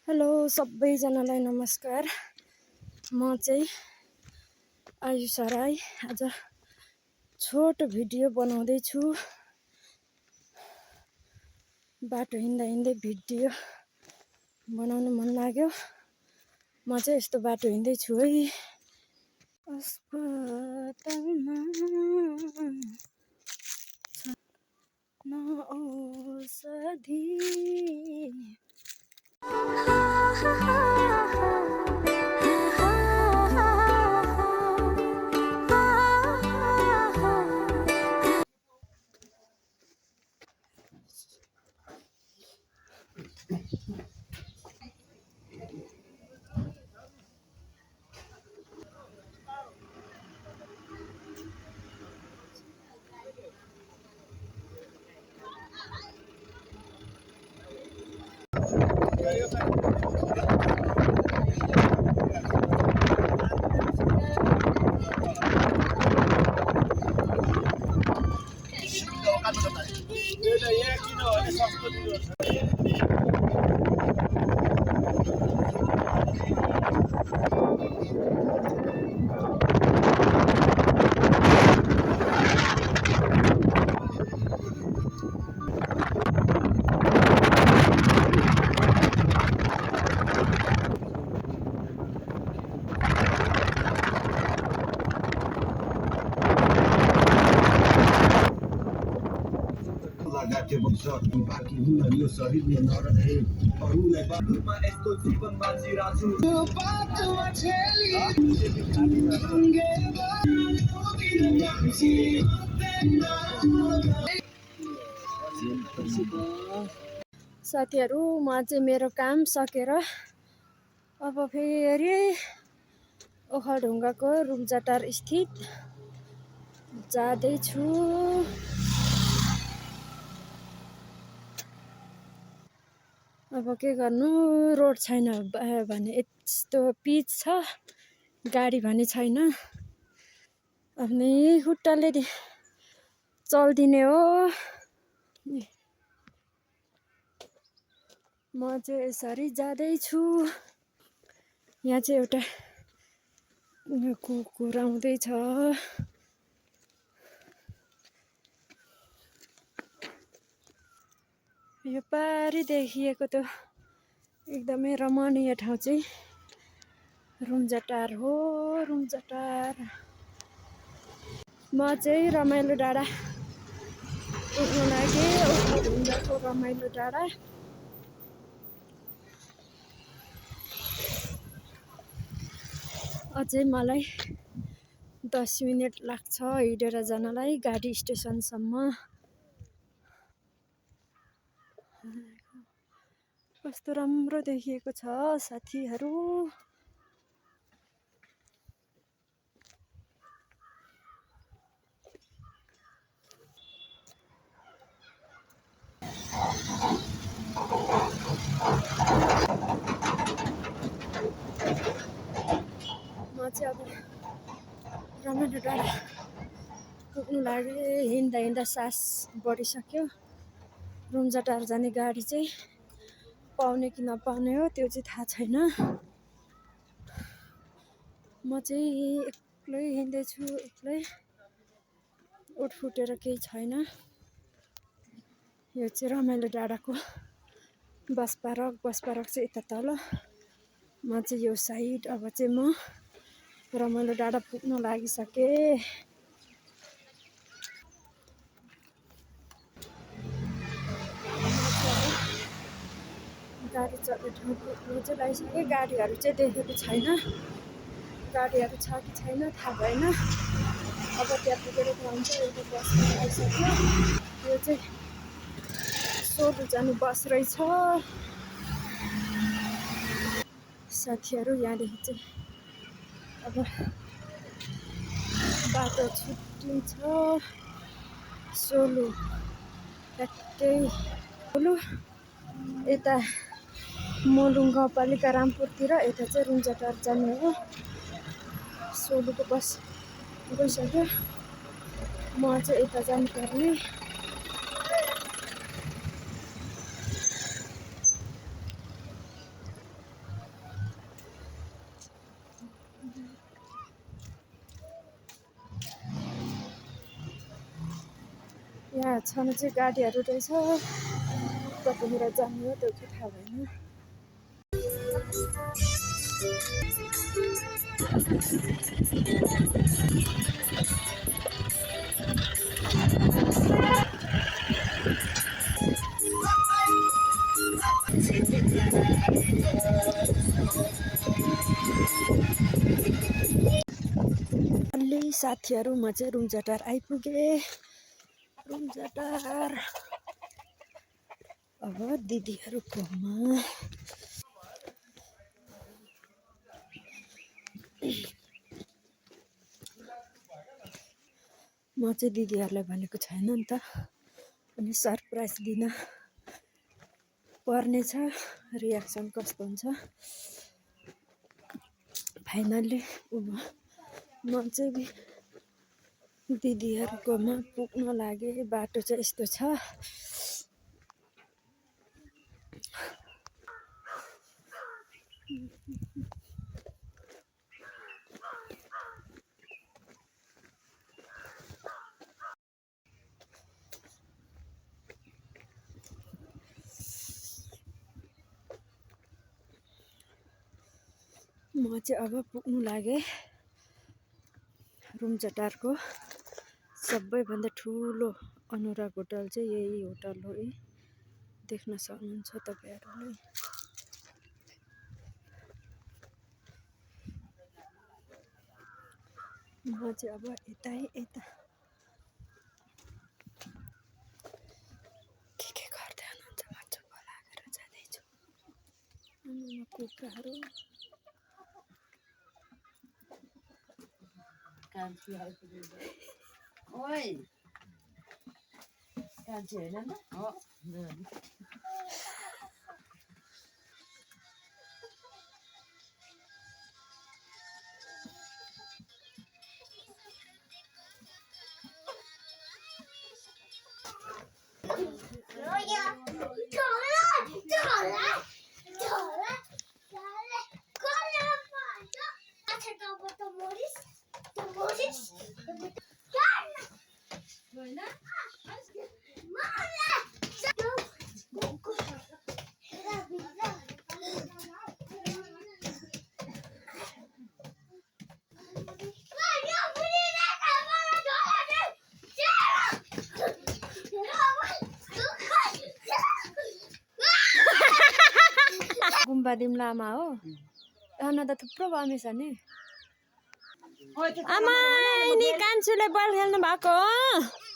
Hello सबैजनालाई नमस्कार। म चाहिँ आयुषा राई। आज छोटो भिडियो बनाउँदैछु। बाटो हिँड्दै भिडियो बनाउनु मन लाग्यो। म चाहिँ यस्तो बाटो हिँड्दैछु है। अस्पतालमा न औषधि बाँकी हुन यो शरीरमा नरहे अरूलाई बाटोमा यस्तो जीवन बाँचिरहेछु साथीहरू, म चाहिँ मेरो काम सकेर अब फेरि ओखलढुङ्गाको रुम्जाटार स्थित जाँदैछु। अब के गर्नु, रोड छैन भने यस्तो पिच छ, गाडी भने छैन। आफ्नै खुट्टाले चल्दिने हो। म चाहिँ यसरी जाँदैछु। यहाँ चाहिँ एउटा कुकुर आउँदैछ। यो पारी देखिएको त एकदमै रमणीय ठाउँ चाहिँ रुम्जाटार हो। रुम्जाटार म चाहिँ रमाइलो डाँडा पुग्नु लागि ओखलढुङ्गाको रमाइलो डाँडा। अझै मलाई 10 मिनट लाग्छ हिँडेर जानलाई गाडी स्टेसनसम्म। कस्तो राम्रो देखिएको छ साथीहरू। म चाहिँ अब रमाइलो डाँडा पुग्नु लागि हिँड्दा सास बढिसक्यो। रुम्जाटार जाने गाडी चाहिँ पाउने कि नपाउने हो त्यो चाहिँ थाहा छैन। म चाहिँ एक्लै हिँड्दैछु, एक्लै। उठ फुटेर केही छैन। यो चाहिँ रमाइलो डाँडाको बस पार्क चाहिँ यता तल, म चाहिँ यो साइड। अब चाहिँ म रमाइलो डाँडा पुग्न लागिसकेँ। गाडी चल्ने ठाउँ पुग्नु चाहिँ लागिसकेँ। गाडीहरू चाहिँ देखेको छैन, गाडीहरू छ कि छैन थाहा भएन। अब त्यहाँ पुगेर हुन्छ। एउटा बस आइसक्यो। यो चाहिँ सोलु जानु बस रहेछ साथीहरू। यहाँदेखि चाहिँ अब बाटो छुट्टिन्छ। सोलु ट्याक्कै सोलु यता मोलुङ गाउँपालिका रामपुरतिर, यता चाहिँ रुम्जाटार जाने हो। सोलुको बस गइसक्यो। म चाहिँ यता जानुपर्ने। यहाँ छन चाहिँ गाडीहरू रहेछ कतिनिर जाने हो त्यो चाहिँ थाहा भएन अलि साथीहरू म चाहिँ रुम्जाटार आइपुगेँ रुम्जाटार अब दिदीहरूकोमा म चाहिँ दिदीहरूलाई भनेको छैन नि त अनि सरप्राइज दिन पर्नेछ रियाक्सन कस्तो हुन्छ फाइनल्ली म चाहिँ दिदीहरूकोमा पुग्न लागे बाटो चाहिँ यस्तो छ म चाहिँ अब पुग्नु लागे रुम्जाटारको सबैभन्दा ठुलो अनुराग होटल चाहिँ यही होटल हो है देख्न सक्नुहुन्छ तपाईहरुले म चाहिँ अब यता के गर्दै हुनुहुन्छ म चुप लागेर जाँदैछु अनि कुखुराहरू Oi, canzone, no? Oh, no. गुम्बा दिमलामा हो यहाँ त थुप्रो बामी छ नि आमा नि कान्छुले बल खेल्नु भएको हो